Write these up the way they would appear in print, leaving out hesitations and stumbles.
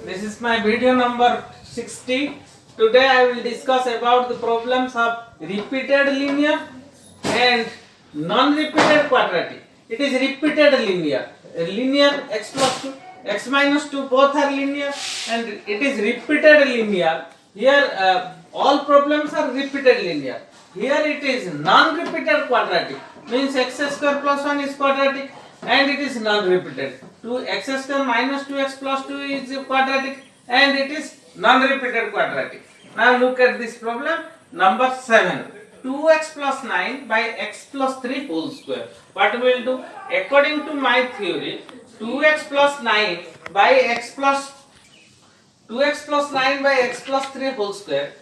This is my video number 60. Today I will discuss about the problems of repeated linear and non-repeated quadratic. It is repeated linear. Linear x plus 2, x minus 2 both are linear, and it is repeated linear. Here all problems are repeated linear. Here it is non-repeated quadratic. Means x square plus 1 is quadratic and it is non-repeated. 2x square minus 2x plus 2 is quadratic and it is non-repeated quadratic. Now look at this problem number 7. 2x plus 9 by x plus 3 whole square. What we will do? According to my theory, 2x plus 9 by x plus 2x plus 9 by x plus 3 whole square.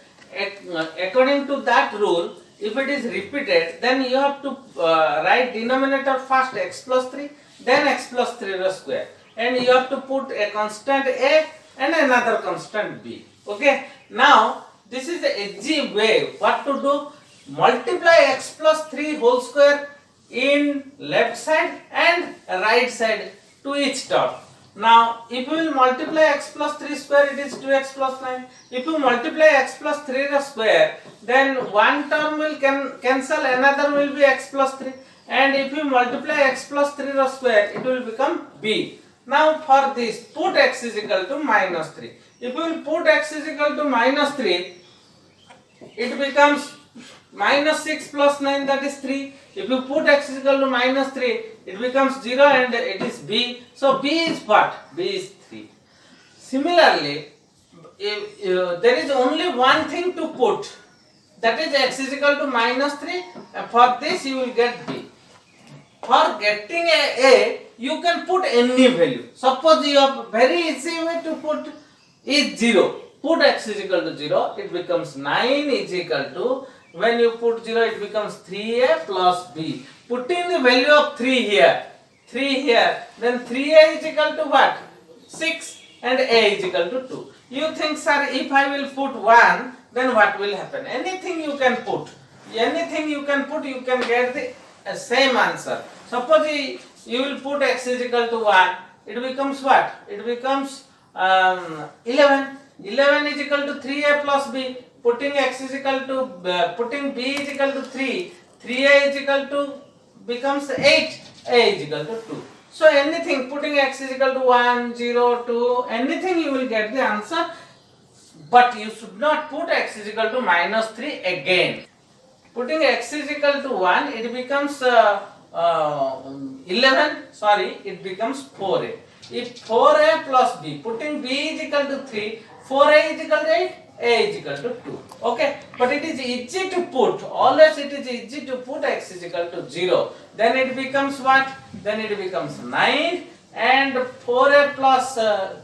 According to that rule, if it is repeated, then you have to write denominator first x plus 3, then x plus 3 the square, and you have to put a constant a and another constant b. Okay, now this is the easy way what to do. Multiply x plus 3 whole square in left side and right side to each term. Now if you will multiply x plus 3 square, it is 2x plus 9. If you multiply x plus 3 the square, then one term will cancel, another will be x plus 3, and if you multiply x plus 3 the square, it will become b. Now for this, put x is equal to minus 3. If you will put x is equal to minus 3, it becomes minus 6 plus 9, that is 3. If you put x is equal to minus 3, it becomes 0 and it is b. So b is what? B is 3. Similarly, there is only one thing to put, that is x is equal to minus 3. For this you will get b. For getting a you can put any value. Suppose you have very easy way to put is 0. Put x is equal to 0, it becomes 9 is equal to, when you put 0 it becomes 3a plus b. Putting the value of 3 here, then 3a is equal to what? 6 and a is equal to 2. You think, sir, if I will put 1, then what will happen? Anything you can put, you can get the same answer. Suppose you will put x is equal to 1, it becomes what? It becomes 11. 11 is equal to 3a plus b. Putting x is equal to, putting b is equal to 3, 3a is equal to becomes 8, a is equal to 2. So anything, putting x is equal to 1, 0, 2, anything you will get the answer. But you should not put x is equal to minus 3 again. Putting x is equal to 1, it becomes 11, it becomes 4a. If 4a plus b, putting b is equal to 3, 4a is equal to 8, a is equal to 2. Okay, but it is easy to put, always it is easy to put x is equal to 0. Then it becomes what? Then it becomes 9, and 4a plus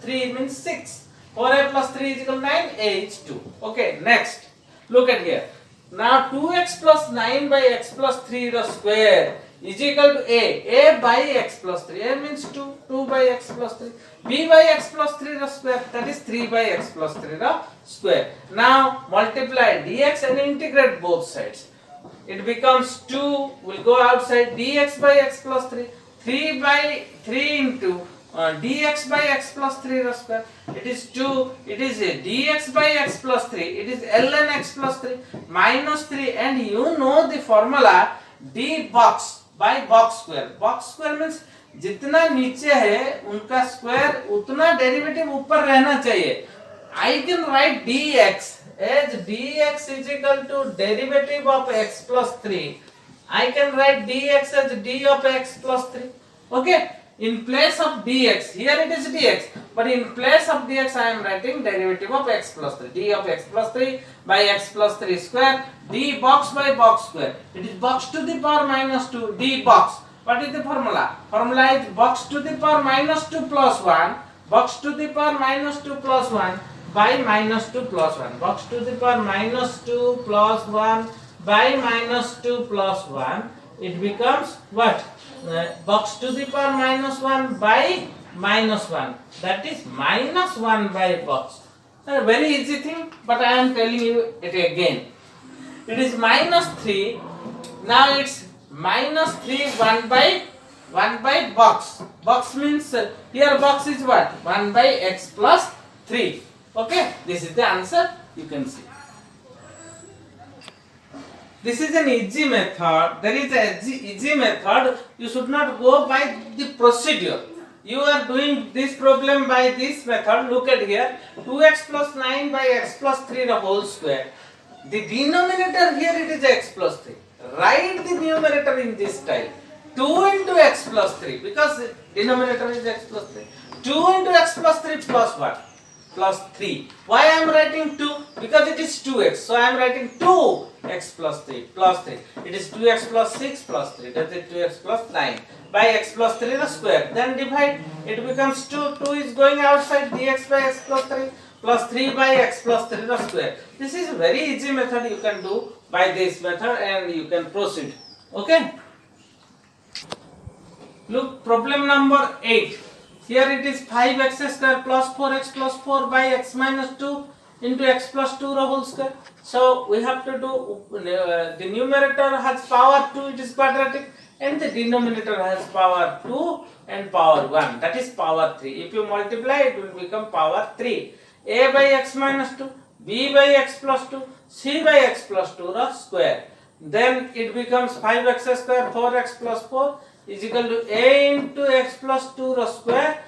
3 means 6. 4a plus 3 is equal to 9, a is 2. Okay, next, look at here. Now 2x plus 9 by x plus 3 the square is equal to a by x plus 3. A means 2 by x plus 3. B by x plus 3 the square, that is 3 by x plus 3 the square. Now multiply dx and integrate both sides. It becomes 2, will go outside, dx by x plus 3. 3 by 3 into dx by x plus 3 the square. It is 2, it is dx by x plus 3. It is ln x plus 3 minus 3, and you know the formula d box by box square. Box square means जितना नीचे है उनका square उतना derivative ऊपर रहना चाहिए. I can write dx as dx is equal to derivative of x plus 3. I can write dx as d of x plus 3. Okay, in place of dx, here it is dx, but in place of dx I am writing derivative of x plus 3. D of x plus 3 by x plus 3 square. D box by box square. It is box to the power minus 2. D box. What is the formula? Formula is box to the power minus 2 plus 1. Box to the power minus 2 plus 1 by minus 2 plus 1. Box to the power minus 2 plus 1 by minus 2 plus 1. It becomes what? Box to the power minus 1 by minus 1. That is minus 1 by box. A very easy thing, but I am telling you it again. It is minus 3. Now it's minus 3 1 by box. Box means here box is what? 1 by x plus 3. Okay, this is the answer. You can see. This is an easy method. There is a easy method. You should not go by the procedure. You are doing this problem by this method. Look at here. 2x plus 9 by x plus 3 the whole square. The denominator here it is x plus 3. Write the numerator in this style. 2 into x plus 3 because the denominator is x plus 3. 2 into x plus 3 plus what? Plus 3. Why I am writing 2? Because it is 2x. So I am writing 2x plus 3 plus 3. It is 2x plus 6 plus 3. That is 2x plus 9 by x plus 3 the square. Then divide. It becomes 2. 2 is going outside. Dx by x plus 3 plus 3 by x plus 3 the square. This is a very easy method you can do by this method and you can proceed. Okay. Look, problem number 8. Here it is 5x square plus 4x plus 4 by x minus 2 into x plus 2 the whole square. So we have to do the numerator has power 2, it is quadratic, and the denominator has power 2 and power 1, that is power 3. If you multiply, it will become power 3. A by x minus 2, b by x plus 2, c by x plus 2 the square. Then it becomes 5x square 4x plus 4 is equal to a into x plus 2 the square.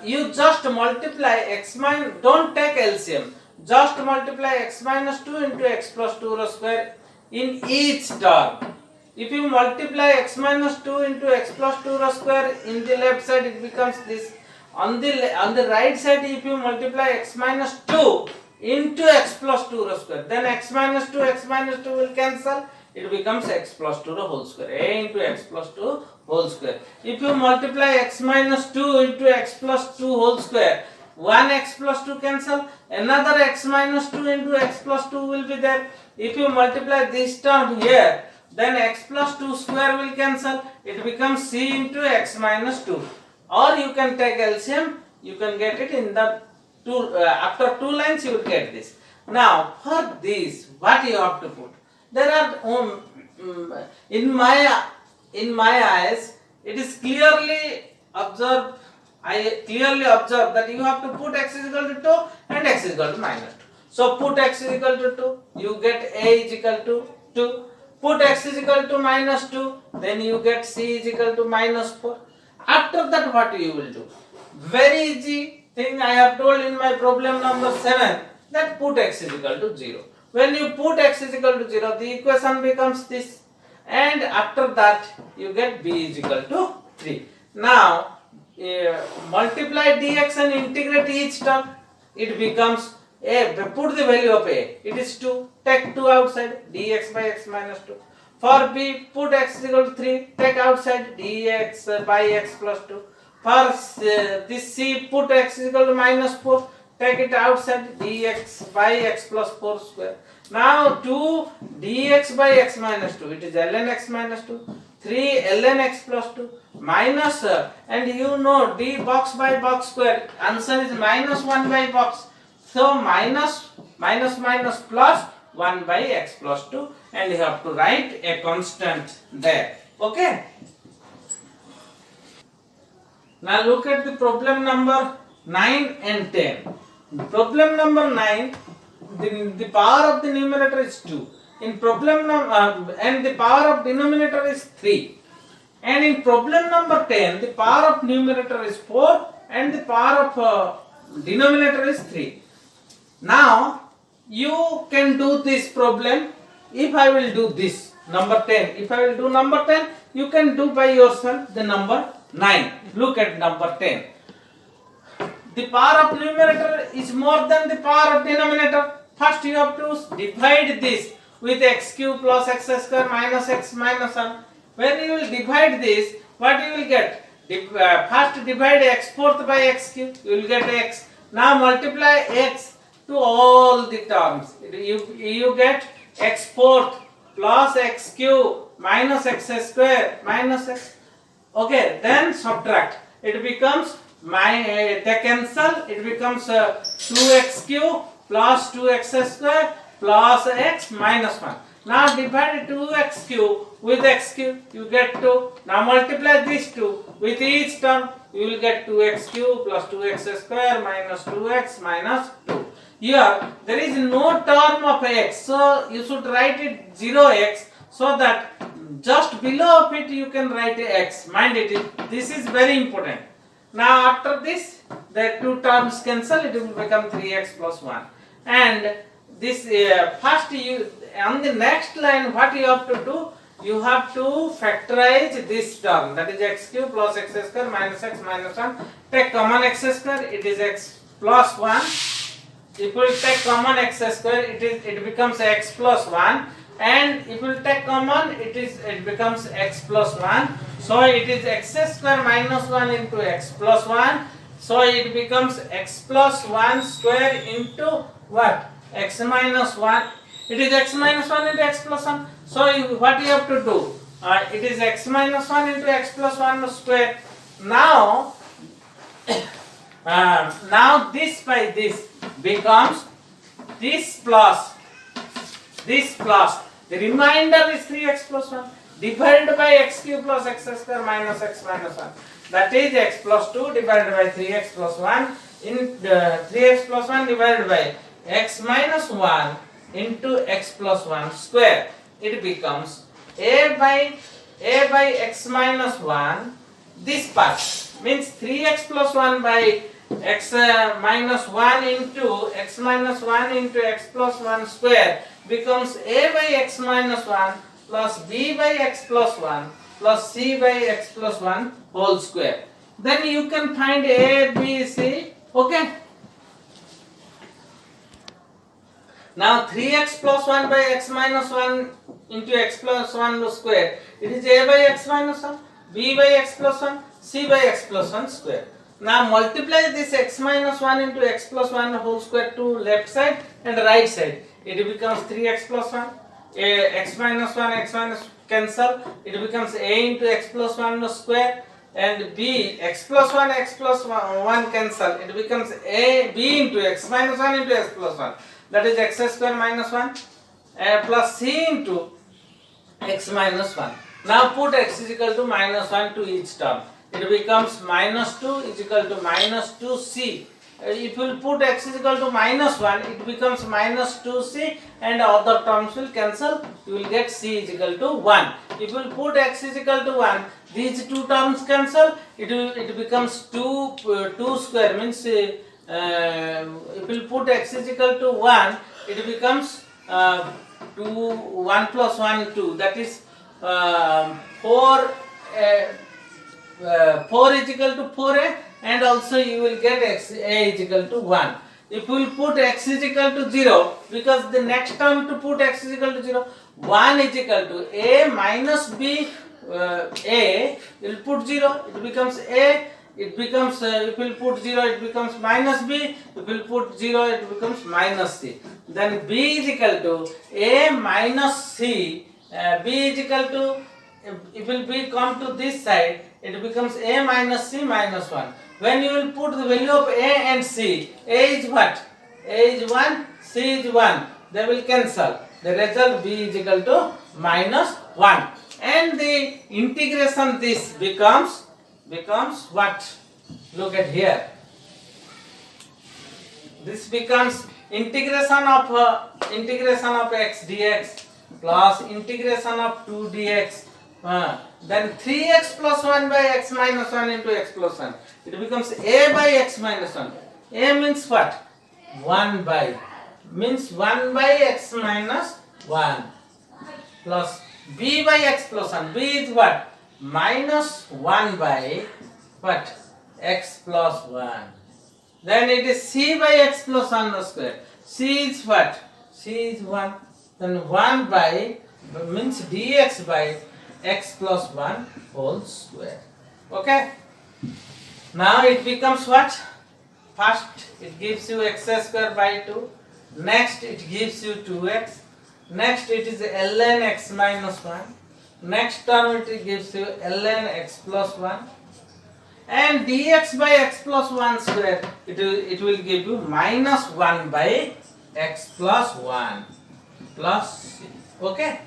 You just multiply x minus, don't take LCM, just multiply x minus 2 into x plus 2 the square in each term. If you multiply x minus 2 into x plus 2 the square in the left side, it becomes this. On the right side, if you multiply x minus 2 into x plus 2 the square, then x minus 2 will cancel. It becomes x plus 2 the whole square. A into x plus 2 whole square. If you multiply x minus 2 into x plus 2 whole square, 1x plus 2 cancel. Another x minus 2 into x plus 2 will be there. If you multiply this term here, then x plus 2 square will cancel. It becomes c into x minus 2. Or you can take LCM. You can get it in the two. After 2 lines, you will get this. Now for this, what you have to put? There are in my eyes, it is clearly observed. I clearly observe that you have to put x is equal to 2 and x is equal to minus 2. So put x is equal to 2, you get a is equal to 2. Put x is equal to minus 2, then you get c is equal to minus 4. After that, what you will do? Very easy thing I have told in my problem number 7, that put x is equal to 0. When you put x is equal to 0, the equation becomes this, and after that you get b is equal to 3. Now multiply dx and integrate each term. It becomes a. Put the value of a. It is 2. Take 2 outside. Dx by x minus 2. For b, put x is equal to 3. Take outside. Dx by x plus 2. For this c, put x is equal to minus 4. Take it outside. Dx by x plus 4 square. Now 2 dx by x minus 2. It is ln x minus 2. 3 ln x plus 2 minus, and you know d box by box square, answer is minus 1 by box. So minus plus 1 by x plus 2, and you have to write a constant there. Okay. Now look at the problem number 9 and 10. Problem number 9, the power of the numerator is 2. In problem and the power of denominator is 3. And in problem number 10, the power of numerator is 4 and the power of denominator is 3. Now you can do this problem. If I will do this number 10, if I will do number 10, you can do by yourself the number 9. Look at number 10. The power of numerator is more than the power of denominator. First you have to divide this with x cube plus x square minus x minus 1. When you will divide this, what you will get? First divide x fourth by x cube, you will get x. Now multiply x to all the terms. You get x fourth plus x cube minus x square minus x. Okay, then subtract. It becomes they cancel. It becomes 2x cube plus 2x square plus x minus 1. Now divide 2x cube with x cube, you get 2. Now multiply these two with each term, you will get 2x cube plus 2x square minus 2x minus 2. Here there is no term of x, so you should write it 0x, so that just below of it you can write x. Mind it, this is very important. Now after this, the two terms cancel, it will become 3x plus 1. And this first, you on the next line, what you have to do, you have to factorize this term, that is x cube plus x square minus x minus 1. Take common x square, it is x plus 1. If we take common x square, it becomes x plus 1. And if we take common, it becomes x plus 1. So it is x square minus 1 into x plus 1. So it becomes x plus 1 square into what? X minus 1. It is x minus 1 into x plus 1. So what you have to do? It is x minus 1 into x plus 1 square. Now, now this by this becomes this plus the remainder is 3x plus 1 divided by x cube plus x square minus x minus 1. That is x plus 2 divided by 3x plus 1 in 3x plus 1 divided by x minus 1 into x plus 1 square. It becomes a by x minus 1. This part means 3x plus 1 by x minus 1 into x minus 1 into x plus 1 square becomes a by x minus 1 plus b by x plus 1 plus c by x plus 1 whole square. Then you can find a, b, c. Okay. Now 3x plus 1 by x minus 1 into x plus 1 square. It is a by x minus 1, b by x plus 1, c by x plus 1 square. Now multiply this x minus 1 into x plus 1 whole square to left side and right side. It becomes 3x plus 1. X minus 1, x minus cancel. It becomes a into x plus 1 square. And b, x plus 1, x plus 1 cancel. It becomes a, b into x minus 1 into x plus 1. That is x square minus 1 plus c into x minus 1. Now put x is equal to minus 1 to each term. It becomes minus 2 is equal to minus 2c. If you put x is equal to minus 1, it becomes minus 2c and other terms will cancel. You will get c is equal to 1. If you put x is equal to 1, these two terms cancel. It becomes 2 square means if you put x is equal to 1, it becomes 1 plus 1 2. That is 4. 4 is equal to 4a, and also you will get x a is equal to 1. If we will put x is equal to 0, because the next term to put x is equal to 0, 1 is equal to a minus b. A, you will put 0, it becomes a. It becomes, if you put 0, it becomes minus b. If you put 0, it becomes minus c. Then b is equal to a minus c. B is equal to, if will be come to this side, it becomes a minus c minus 1. When you will put the value of a and c, a is what? A is 1, c is 1. They will cancel. The result b is equal to minus 1. And the integration this becomes what? Look at here. This becomes integration of x dx plus integration of 2 dx. Then 3x plus 1 by x minus 1 into x plus 1. It becomes a by x minus 1. A means what? 1 by. Means 1 by x minus 1 plus b by x plus 1. B is what? Minus 1 by what? X plus 1. Then it is c by x plus 1 square. C is what? C is 1. Then 1 by means dx by x plus 1 whole square. Okay. Now it becomes what? First it gives you x square by 2. Next it gives you 2x. Next it is ln x minus 1. Next term it gives you ln x plus 1. And dx by x plus 1 square, it will give you minus 1 by x plus 1 plus c. Okay.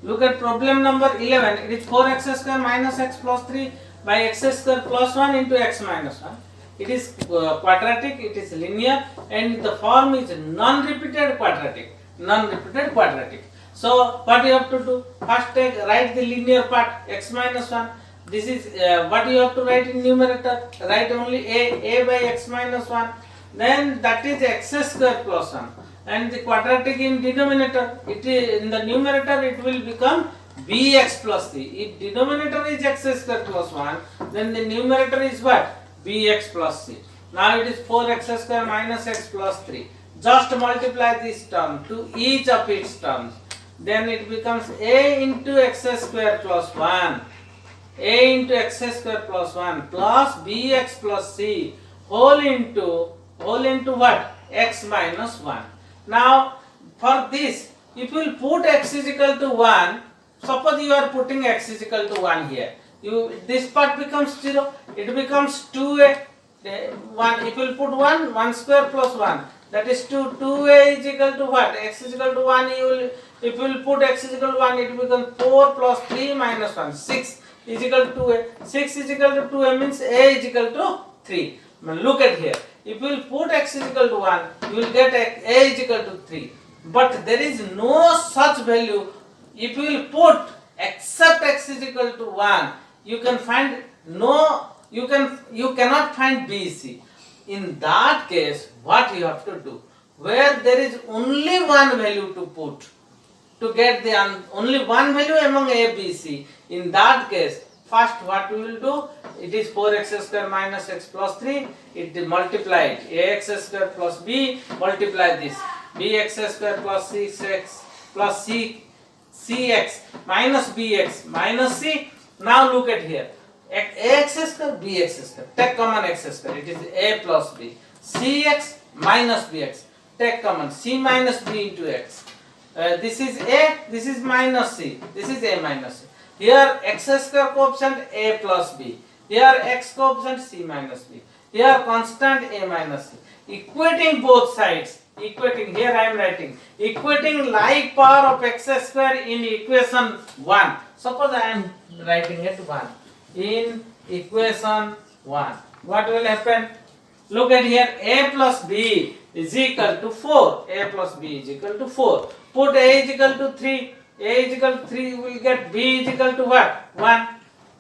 Look at problem number 11. It is 4x square minus x plus 3 by x square plus 1 into x minus 1. It is quadratic, it is linear, and the form is non-repeated quadratic. Non-repeated quadratic. So what you have to do? First write the linear part, x minus 1. This is what you have to write in numerator. Write only a by x minus 1. Then that is x square plus 1. And the quadratic in denominator, it is in the numerator it will become bx plus c. If denominator is x square plus 1, then the numerator is what? Bx plus c. Now it is 4x square minus x plus 3. Just multiply this term to each of its terms. Then it becomes a into x square plus 1. A into x square plus 1 plus bx plus c whole into what? X minus 1. Now for this, if you will put x is equal to 1, suppose you are putting x is equal to 1 here, this part becomes 0, it becomes 2a, 1, if you will put 1 square plus 1, that is 2a is equal to what? X is equal to 1, if you will put x is equal to 1, it becomes 4 plus 3 minus 1, 6 is equal to 2a, 6 is equal to 2a means a is equal to 3. Now look at here. If you will put x is equal to 1, you will get a is equal to 3. But there is no such value. If you will put except x is equal to 1, you can find you cannot find BC. In that case, what you have to do? Where there is only one value to put to get the only one value among A, B, C. In that case, first what we will do? It is 4x square minus x plus 3. It multiplied ax square plus b. Multiply this bx square plus 6x plus c cx minus bx minus c. Now look at here. Ax square bx square. Take common x square. It is a plus b. Cx minus bx. Take common c minus b into x. This is a. This is minus c. This is a minus c. Here x square coefficient a plus b. Here x coefficient c minus b. Here constant a minus c. Equating both sides. Equating, here I am writing. Equating like power of x square in equation 1. Suppose I am writing it 1. In equation 1. What will happen? Look at here. A plus b is equal to 4. A plus b is equal to 4. Put a is equal to 3. A is equal to 3, you will get b is equal to what? 1.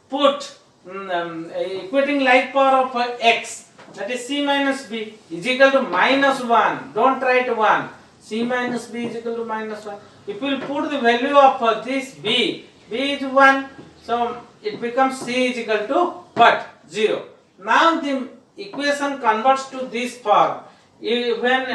Put equating like power of x, that is c minus b is equal to minus 1. Don't write 1. C minus b is equal to minus 1. If you will put the value of this b is 1. So it becomes c is equal to what? 0. Now the equation converts to this form. When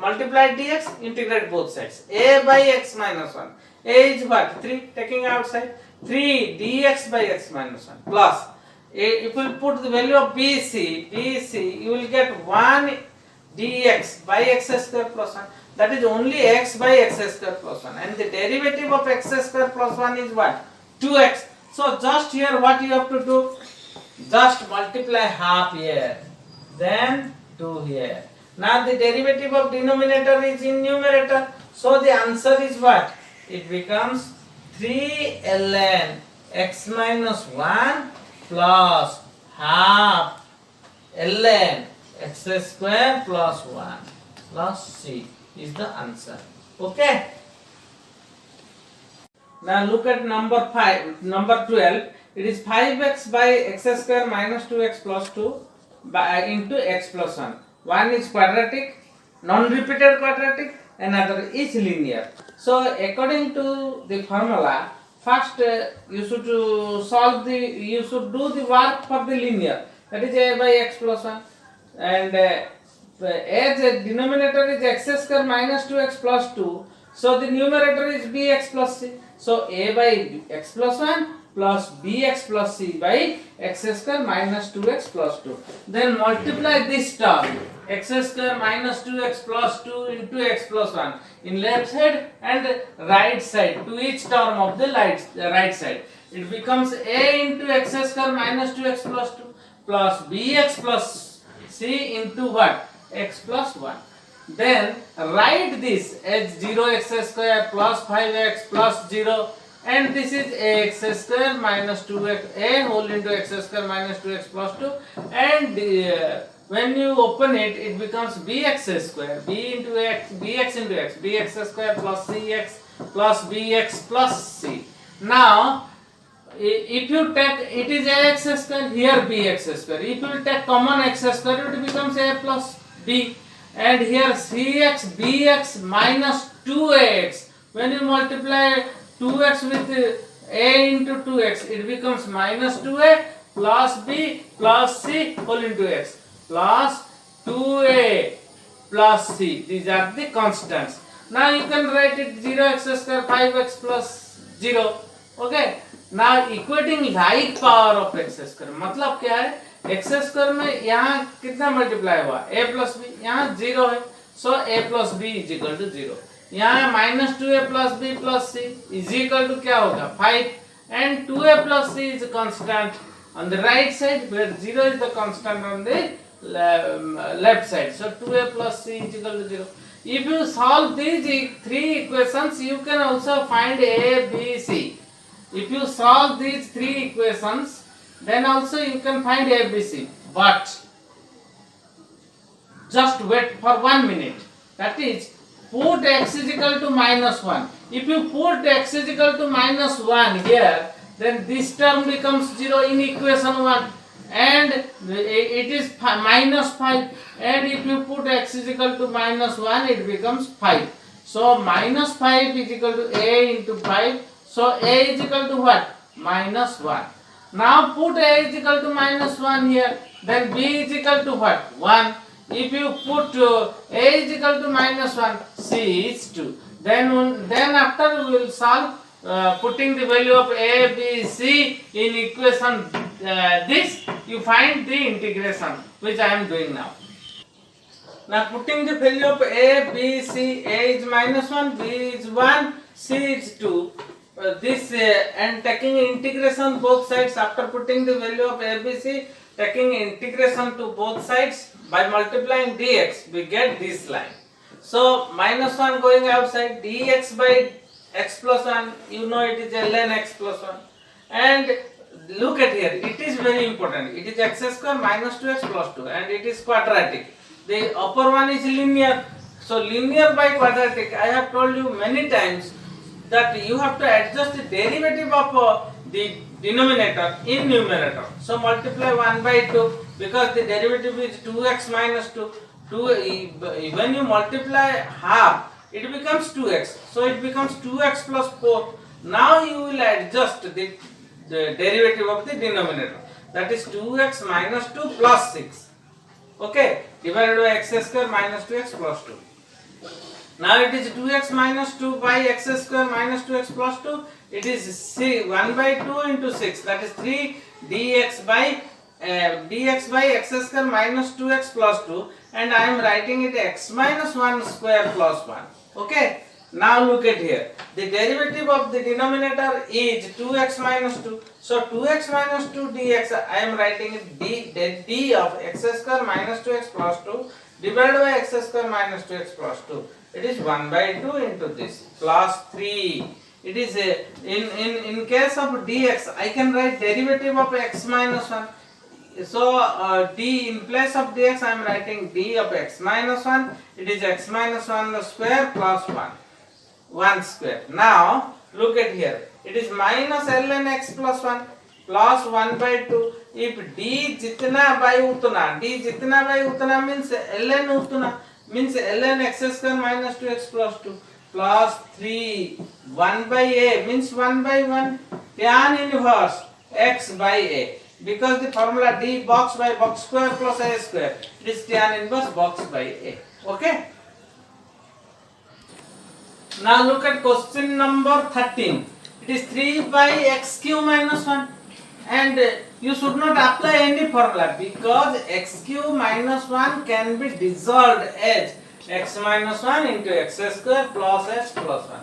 multiply dx, integrate both sides. A by x minus 1. A is what? 3, taking outside. 3 dx by x minus 1 plus. If you put the value of BC, you will get 1 dx by x square plus 1. That is only x by x square plus 1. And the derivative of x square plus 1 is what? 2x. So just here what you have to do? Just multiply half here. Then 2 here. Now the derivative of denominator is in numerator. So the answer is what? It becomes 3 ln x minus 1 plus half ln x square plus 1 plus c is the answer. Okay. Now look at number 12. It is 5x by x square minus 2x plus 2 by into x plus 1. One is quadratic, non-repeated quadratic, another is linear. So according to the formula, first you should do the work for the linear, that is a by x plus 1, and as a denominator is x square minus 2x plus 2, so the numerator is bx plus c. So a by x plus 1 plus bx plus c by x square minus 2x plus 2. Then multiply this term, x square minus 2x plus 2 into x plus 1 in left side and right side to each term of the right side. It becomes a into x square minus 2x plus 2 plus bx plus c into what? X plus 1. Then write this as 0x square plus 5x plus 0 and this is ax square minus 2x a whole into x square minus 2x plus 2, and when you open it, it becomes bx square, b into x, bx into x, bx square plus cx plus bx plus c. Now if you take, it is ax square, here bx square, if you take common x square, it becomes a plus b, and here cx bx minus 2ax, when you multiply 2x with a into 2x, it becomes minus 2a plus b plus c whole into x plus 2a plus c. These are the constants. Now you can write it 0x square 5x plus 0. Okay. Now equating like power of x square, मतलब क्या है, x square में यहाँ कितना multiply हुआ, a plus b, यहाँ 0 है, so a plus b is equal to 0. यहाँ minus 2a plus b plus c is equal to क्या होगा 5, and 2a plus c is a constant on the right side, where 0 is the constant on the left side, so 2a plus c is equal to 0. If you solve these three equations, you can also find a, b, c. If you solve these three equations, then also you can find a, b, c. But just wait for 1 minute. That is, put x is equal to minus 1. If you put x is equal to minus 1 here, then this term becomes 0 in equation 1, and it is minus 5. And if you put x is equal to minus 1, it becomes 5. So minus 5 is equal to a into 5. So a is equal to what? Minus 1. Now put a is equal to minus 1 here. Then b is equal to what? 1. If you put a is equal to minus 1, c is 2. Then after we will solve putting the value of a, b, c in equation this, you find the integration, which I am doing now. Now putting the value of a, b, c, a is minus 1, b is 1, c is 2. And taking integration both sides, after putting the value of a, b, c, taking integration to both sides by multiplying dx, we get this line. So minus 1 going outside, dx by x plus 1, you know it is ln x plus 1. And look at here, it is very important. It is x square minus 2x plus 2, and it is quadratic. The upper one is linear. So linear by quadratic, I have told you many times that you have to adjust the derivative of the denominator in numerator. So multiply 1 by 2, because the derivative is 2x minus 2. When you multiply half, it becomes 2x. So it becomes 2x plus 4. Now you will adjust the derivative of the denominator. That is 2x minus 2 plus 6. Okay, divided by x square minus 2x plus 2. Now it is 2x minus 2 by x square minus 2x plus 2. It is 1 by 2 into 6. That is 3 dx by x square minus 2x plus 2. And I am writing it x minus 1 square plus 1. Okay. Now look at here. The derivative of the denominator is 2x minus 2. So 2x minus 2 dx, I am writing it d of x square minus 2x plus 2 divided by x square minus 2x plus 2. It is 1 by 2 into this plus 3. It is in case of dx, I can write derivative of x minus 1. So d in place of dx, I am writing d of x minus 1. It is x minus 1 square plus 1 square. Now look at here. It is minus ln x plus 1 plus 1 by 2. If d jitna by utna means ln utna, means ln x square minus 2x plus 2 plus 3. 1 by a means 1 by 1 tan inverse x by a, because the formula d box by box square plus a square, it is tan inverse box by a. Okay. Now look at question number 13. It is 3 by x cube minus 1, and you should not apply any formula, because x cube minus 1 can be dissolved as x minus 1 into x square plus x plus 1,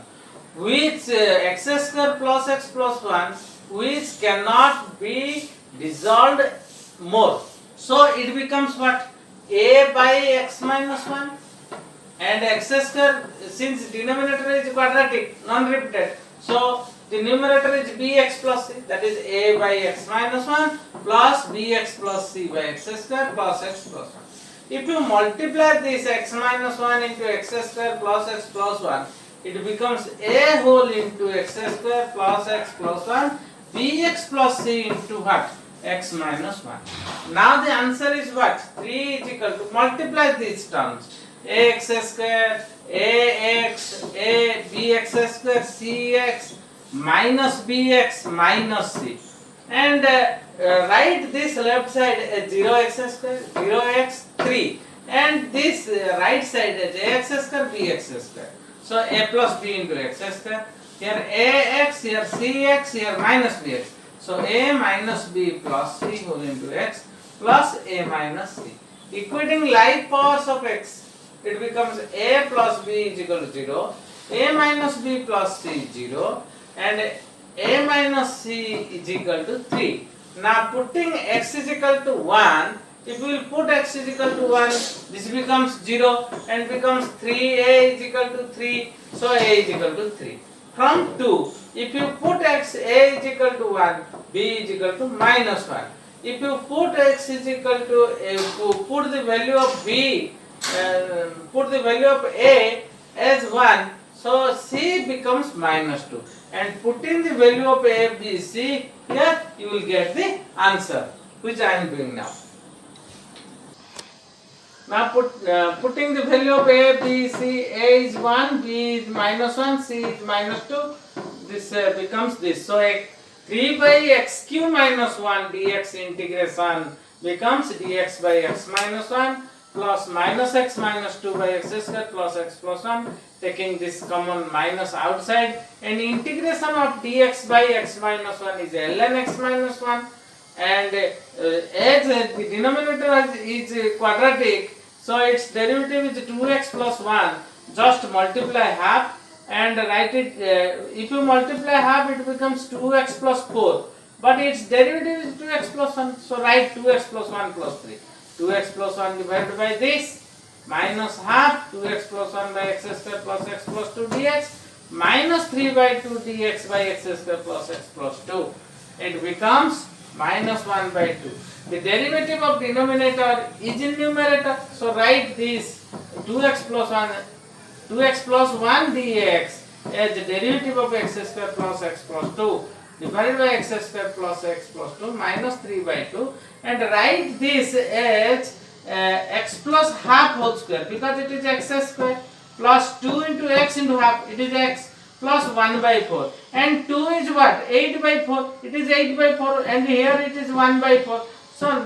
which x square plus x plus 1, which cannot be dissolved more. So it becomes what? A by x minus 1, and x square, since denominator is quadratic, non-repeated, so The numerator is bx plus c, that is a by x minus 1 plus bx plus c by x square plus x plus 1. If you multiply this x minus 1 into x square plus x plus 1, it becomes a whole into x square plus x plus 1 bx plus c into what? X minus 1. Now the answer is what? 3 is equal to, multiply these terms, ax square, ax, a bx square cx minus bx minus c, and write this left side as 0x square, 0x 3, and this right side as ax square, bx square. So a plus b into x square. Here ax, here cx, here minus bx. So a minus b plus c whole into x plus a minus c. Equating like powers of x, it becomes a plus b is equal to 0, a minus b plus c is 0, and a minus c is equal to 3. Now putting x is equal to 1, if we will put x is equal to 1, this becomes 0 and becomes 3a is equal to 3, so a is equal to 3. From 2, if you put x, a is equal to 1, b is equal to minus 1. If you put x is equal to, put the value of b, put the value of a as 1, so c becomes minus 2. And putting the value of a, b, c, here you will get the answer, which I am doing now. Now putting the value of a, b, c, a is 1, b is minus 1, c is minus 2, this becomes this. So 3 by x cube minus 1 dx integration becomes dx by x minus 1 plus minus x minus 2 by x square plus x plus 1, taking this common minus outside, and integration of dx by x minus 1 is ln x minus 1, and as the denominator is quadratic, so its derivative is 2x plus 1, just multiply half and write it, if you multiply half it becomes 2x plus 4, but its derivative is 2x plus 1, so write 2x plus 1 plus 3. 2x plus 1 divided by this, minus half 2x plus 1 by x square plus x plus 2 dx, minus 3 by 2 dx by x square plus x plus 2. It becomes minus 1 by 2. The derivative of denominator is in numerator, so write this 2x plus 1 dx as the derivative of x square plus x plus 2 divided by x square plus x plus 2 minus 3 by 2, and write this as x plus half whole square, because it is x square, plus 2 into x into half, it is x, plus 1 by 4, and 2 is what? 8 by 4, it is 8 by 4, and here it is 1 by 4, so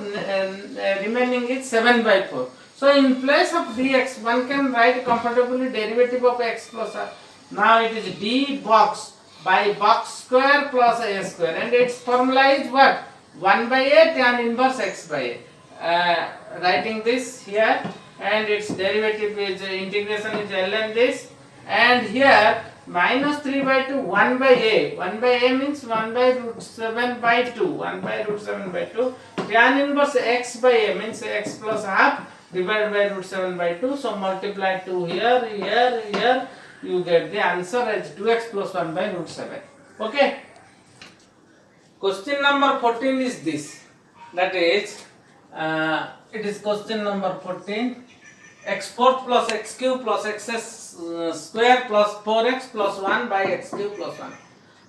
remaining is 7 by 4. So in place of dx, one can write comfortably derivative of x plus r. Now it is d box by box square plus a square, and its formula is what? 1 by a tan inverse x by a. Writing this here, and its derivative is integration is ln this, and here minus 3 by 2, 1 by a. 1 by a means 1 by root 7 by 2. 1 by root 7 by 2. Tan inverse x by a means x plus half divided by root 7 by 2. So multiply 2 here, here, here. You get the answer as 2x plus 1 by root 7. Okay. Question number 14 is this. That is, it is question number 14. X fourth plus x cube plus x square plus 4x plus 1 by x cube plus 1.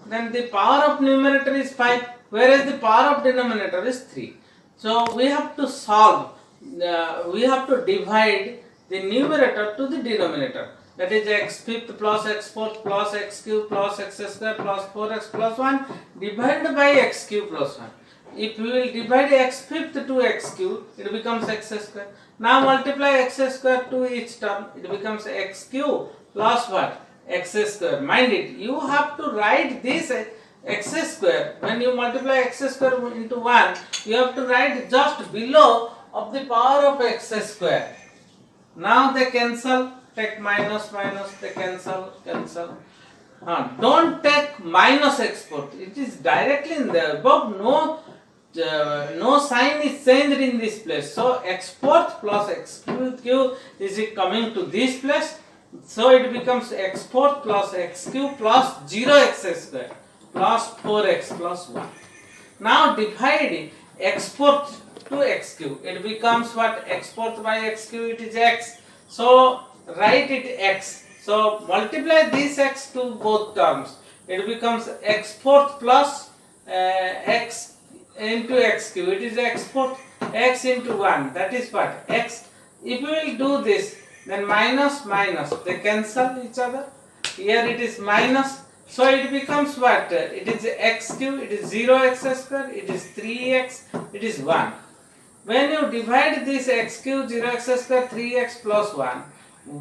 Then the power of numerator is 5, whereas the power of denominator is 3. So we have to solve, we have to divide the numerator to the denominator. That is x fifth plus x fourth plus x cube plus x square plus 4x plus 1 divided by x cube plus 1. If we will divide x fifth to x cube, it becomes x square. Now multiply x square to each term, it becomes x cube plus what? X square. Mind it, you have to write this x square. When you multiply x square into 1, you have to write just below of the power of x square. Now they cancel, take minus, minus, they cancel, cancel. Don't take minus x fourth, it is directly in the above, no sign is changed in this place. So x fourth plus x cube is coming to this place. So it becomes x fourth plus x cube plus 0x square. plus 4x plus 1. Now divide x fourth to x cube. It becomes what? X fourth by x cube, it is x. So write it x. So multiply this x to both terms. It becomes x fourth plus x into x cube. It is x fourth, x into 1. That is what? X. If you will do this, then minus minus, they cancel each other. Here it is minus. So it becomes what? It is x cube, it is 0x square, it is 3x, it is 1. When you divide this x cube, 0x square, 3x plus 1,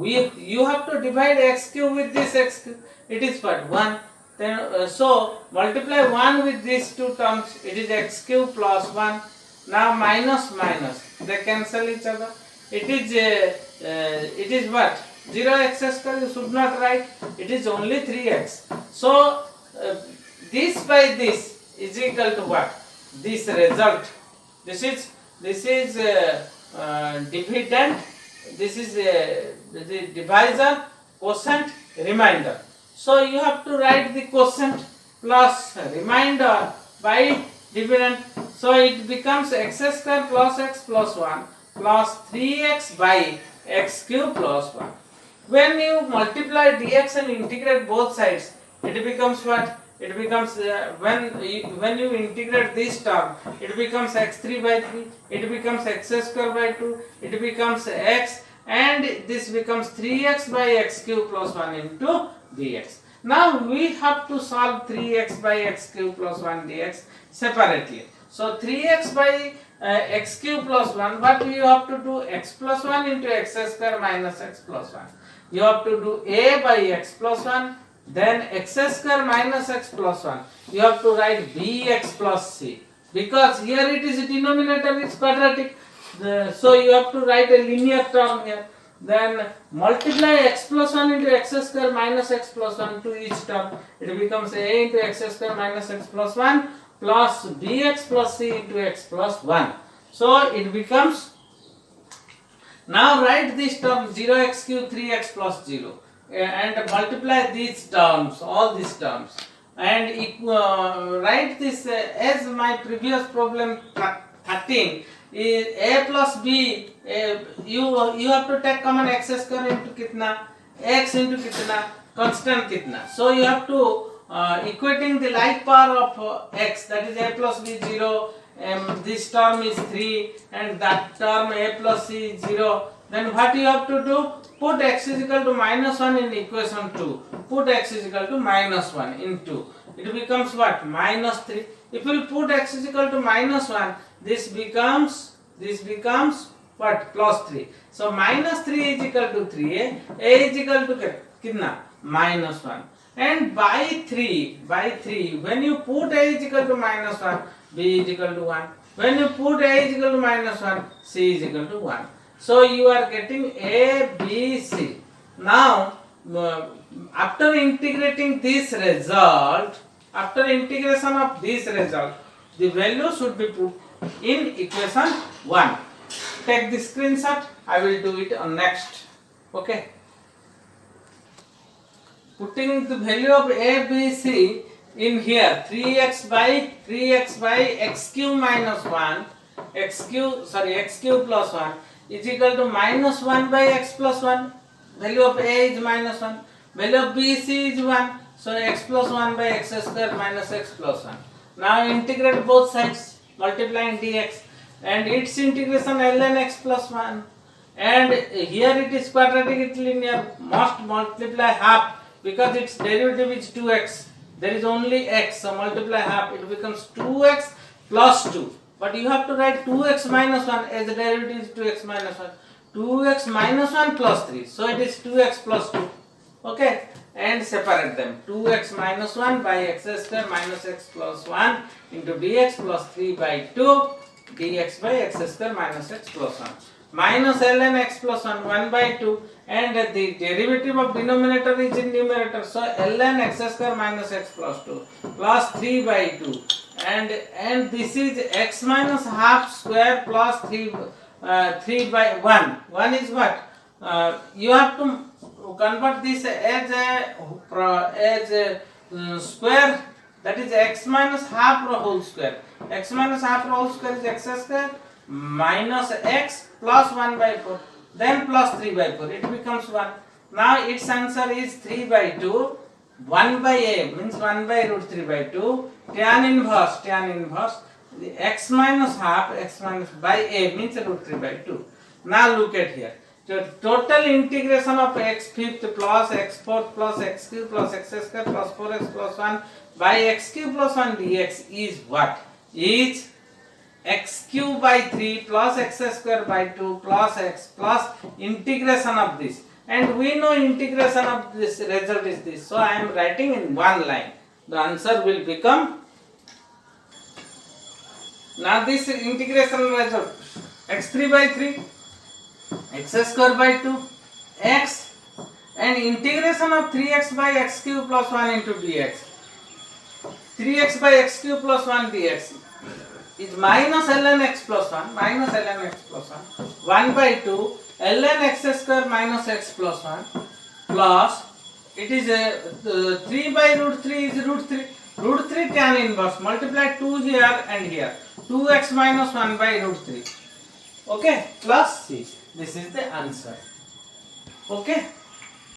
you have to divide x cube with this x cube. It is what? 1. Then, so multiply 1 with these two terms, it is x cube plus 1. Now minus minus, they cancel each other. It is what? 0x square, you should not write. It is only 3x. So this by this is equal to what? This result. This is dividend. This is the divisor, quotient, remainder. So you have to write the quotient plus remainder by dividend. So it becomes x square plus x plus 1 plus 3x by x cube plus 1. When you multiply dx and integrate both sides, it becomes what? It becomes when you integrate this term, it becomes x3 by 3, it becomes x square by 2, it becomes x, and this becomes 3x by x cube plus 1 into dx. Now we have to solve 3x by x cube plus 1 dx separately. So 3x by x cube plus 1, what you have to do? X plus 1 into x square minus x plus 1. You have to do a by x plus 1, then x square minus x plus 1. You have to write bx plus c, because here it is denominator, it's quadratic. So you have to write a linear term here. Then multiply x plus 1 into x square minus x plus 1 to each term. It becomes a into x square minus x plus 1 plus bx plus c into x plus 1. So it becomes, now write this term 0x cube 3x plus 0 and multiply these terms, all these terms, and write this as my previous problem 13 is a plus b. You have to take common x square into kitna, x into kitna, constant kitna. So you have to equating the like power of x, that is a plus b 0, this term is 3 and that term a plus c is 0. Then what you have to do? Put x is equal to minus 1 in equation 2. Put x is equal to minus 1 in 2. It becomes what? Minus 3. If you put x is equal to minus 1, this becomes what? Plus 3. So minus 3 is equal to 3a. A is equal to kitna? Minus 1. And by 3, when you put a is equal to minus 1, b is equal to 1. When you put a is equal to minus 1, c is equal to 1. So you are getting a, b, c. Now after integrating this result, after integration of this result, the value should be put in equation 1. Take the screenshot. I will do it on next. Okay. Putting the value of a, b, c in here, 3x by x cube minus 1, x cube plus 1 is equal to minus 1 by x plus 1. Value of a is minus 1. Value of b, c is 1. So x plus 1 by x square minus x plus 1. Now integrate both sides, multiplying dx, and its integration ln x plus 1. And here it is quadratic, it's linear, must multiply half because its derivative is 2x. There is only x, so multiply half, it becomes 2x plus 2. But you have to write 2x minus 1 as the derivative is 2x minus 1. 2x minus 1 plus 3. So it is 2x plus 2. Okay. And separate them. 2x minus 1 by x square minus x plus 1 into dx plus 3 by 2 dx by x square minus x plus 1. Minus ln x plus 1, 1 by 2. And the derivative of denominator is in numerator. So ln x square minus x plus 2 plus 3 by 2. And this is x minus half square plus 3 by 1. 1 is what? You have to convert this as a square that is x minus half whole square. X minus half whole square is x square minus x plus 1 by 4, then plus 3 by 4, it becomes 1. Now its answer is 3 by 2, 1 by a means 1 by root 3 by 2, tan inverse, the x minus half, x minus by a means root 3 by 2. Now look at here. The total integration of x fifth plus x fourth plus x cube plus x square plus 4x plus 1 by x cube plus 1 dx is what? Is x cube by 3 plus x square by 2 plus x plus integration of this. And we know integration of this result is this. So I am writing in one line. The answer will become, now this integration result, x3 by 3, x square by 2, x, and integration of 3x by x cube plus 1 into dx. 3x by x cube plus 1 dx is minus ln x plus 1, 1 by 2 ln x square minus x plus 1 plus, it is 3 by root 3 is root 3 tan inverse, multiply 2 here and here, 2x minus 1 by root 3, okay, plus c. This is the answer, okay.